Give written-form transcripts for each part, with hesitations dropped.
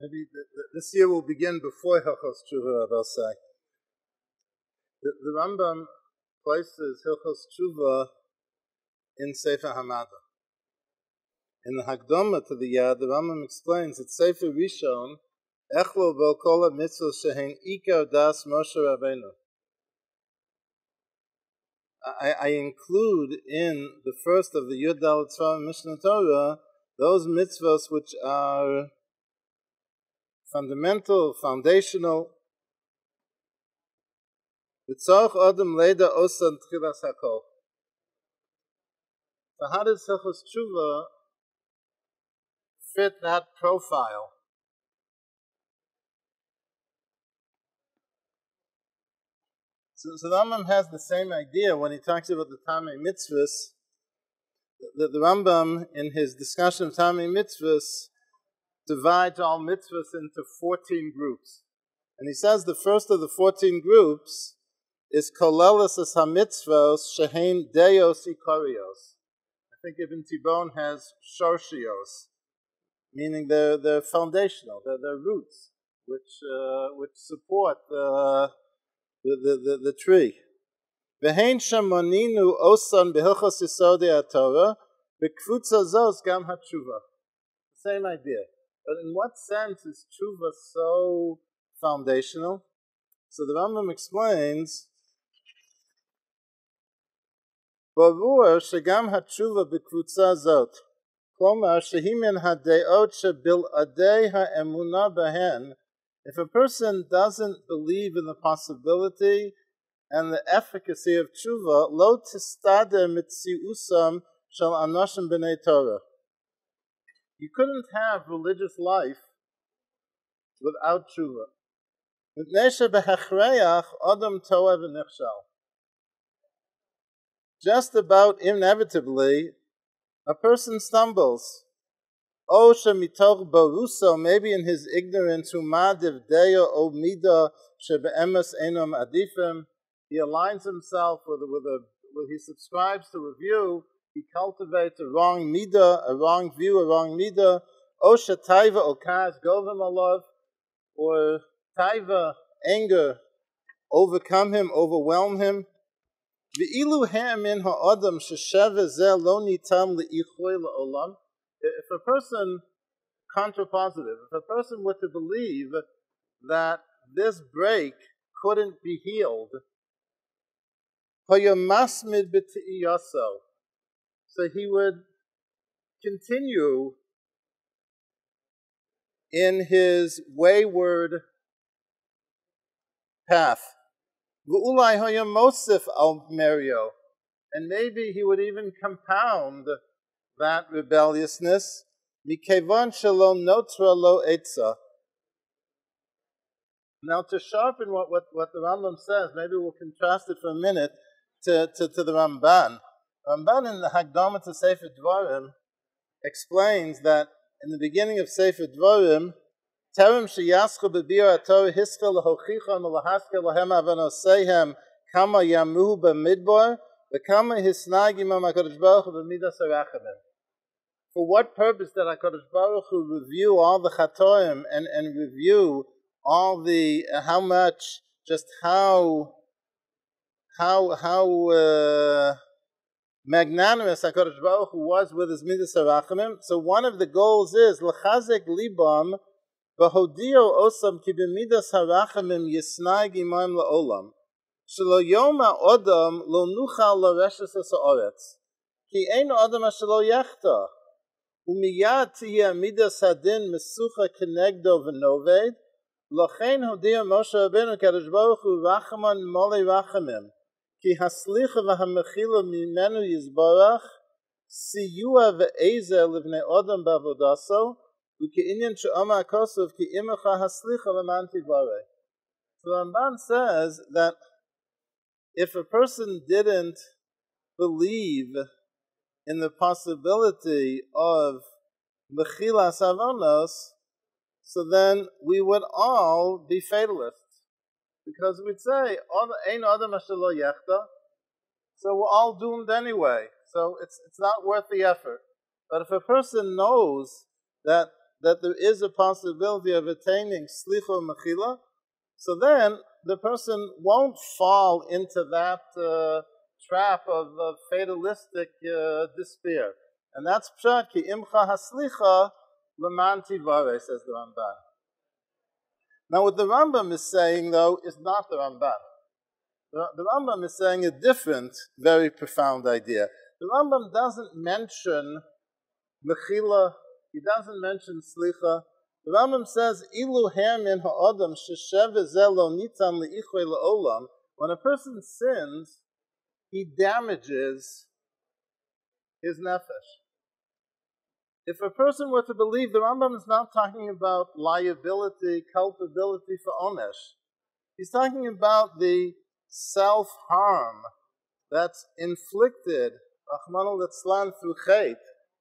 Maybe this year will begin before Hilchos Teshuva, I'll say. The Rambam places Hilchos Teshuva in Sefer Hamada. In the Hakdama to the Yad, the Rambam explains that Sefer Rishon, Echlo Bo Kol HaMitzvot Shehen Ikar Das Moshe Rabbeinu. I include in the first of the Yud Dalet Tzvarim Mishnah Torah those mitzvahs which are fundamental, foundational. V'tzarech Adam Leda Osan Tchilas HaKol. So how does Hilchos Teshuva fit that profile? So the Rambam has the same idea when he talks about the Tamei Mitzvahs. The Rambam, in his discussion of Tamei Mitzvahs, divides all mitzvahs into 14 groups. And he says the first of the 14 groups is Kolelis as HaMitzvahs Shehein Deos Ikarios. I think Ibn Tibon has Shorshios, meaning they're foundational, they're roots, which support the tree. V'hein shamoninu osan behilchos yisodei haTorah b'kvutza zos gam haTeshuva. Same idea. But in what sense is Teshuva so foundational? So the Rambam explains, Barur shegam haTeshuva b'kvutza zot. Klomar shehimin hadeot shebil'adei ha'emunah behen. If a person doesn't believe in the possibility and the efficacy of Teshuva, lo tistadeh mitziusam shel anoshim b'nei Torah. You couldn't have religious life without Teshuva. Just about inevitably, a person stumbles. Maybe in his ignorance, he aligns himself he subscribes to a view, he cultivates a wrong midah, a wrong view, a wrong midah. Or taiva, anger, overcome him, overwhelm him. If a person, contrapositive, if a person were to believe that this break couldn't be healed, so he would continue in his wayward path. And maybe he would even compound that rebelliousness. Now, to sharpen what the Rambam says, maybe we'll contrast it for a minute to the Ramban. Ramban in the Hakdama to Sefer Dvarim explains that in the beginning of Sefer Dvarim, Terem sheyaschu b'bir haTorah hischel lehochicham ulahaskel lahem avanoseihem kama yamuhu b'midbar v'kama hisnag imam HaKadosh Baruch Hu b'midas harachamim. For what purpose did HaKadosh Baruch Hu review all the chatoim and review all the how magnanimous HaKadosh Baruch Hu was with his midas harachamim? So one of the goals is l'chazek libam v'hodio osam ki b'midas harachamim yisnag imam la'olam shelo yoma odam lo nuchal l'reshes ha'oretz ki ein odam asher lo yechta umiyad tihya midas hadin mesucha kenegdo v'noved lochein hodia Moshe Rabbeinu Kadosh Baruch Hu rachaman molei rachamim ki haslicha v'hamechila mimenu yizbarach siyua v'ezer livnei odam b'avodaso u'ki'inyan she'oma akosov ki imecha haslicha v'man tivare. So Ramban says that if a person didn't believe in the possibility of mechilas avonos, so then we would all be fatalists. Because we'd say, Ein Adam Asher Lo Yechta, so we're all doomed anyway. So it's not worth the effort. But if a person knows that that there is a possibility of attaining slicha mechila, so then the person won't fall into that trap of fatalistic despair. And that's pshat ki imcha haslicha leman tivare, says the Ramban. Now what the Rambam is saying, though, is not the Ramban. The Rambam is saying a different, very profound idea. The Rambam doesn't mention mechila, he doesn't mention slicha. The Rambam says, Ilu min ha'adam sheshev zelo nitan le'ichwe le'olam. When a person sins, he damages his nefesh. If a person were to believe, the Rambam is not talking about liability, culpability for onesh. He's talking about the self-harm that's inflicted, Rahman al-Itzlan, through chait,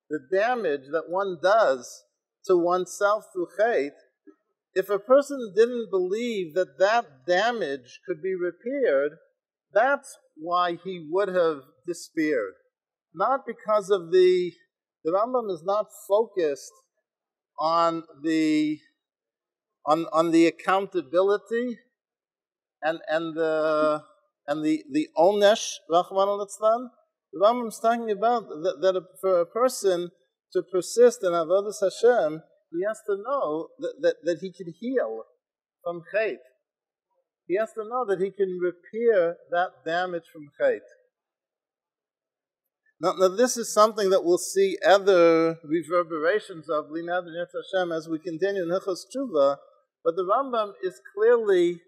the damage that one does to oneself through chait. If a person didn't believe that that damage could be repaired, that's why he would have despaired. Not because of the Rambam is not focused on the accountability and the onesh, Rahman al-Itzlan. The Rambam is talking about that for a person to persist in avodas Hashem, he has to know that he can heal from chait. He has to know that he can repair that damage from chait. Now this is something that we'll see other reverberations of Linad and Hashem as we continue in Hilchos Teshuva, but the Rambam is clearly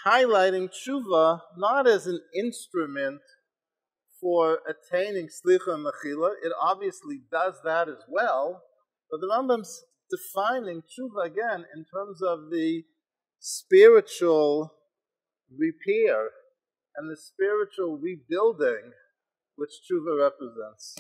highlighting Teshuva not as an instrument for attaining Slicha and Mechila. It obviously does that as well, but the Rambam's defining Teshuva again in terms of the spiritual repair and the spiritual rebuilding which Teshuva represents.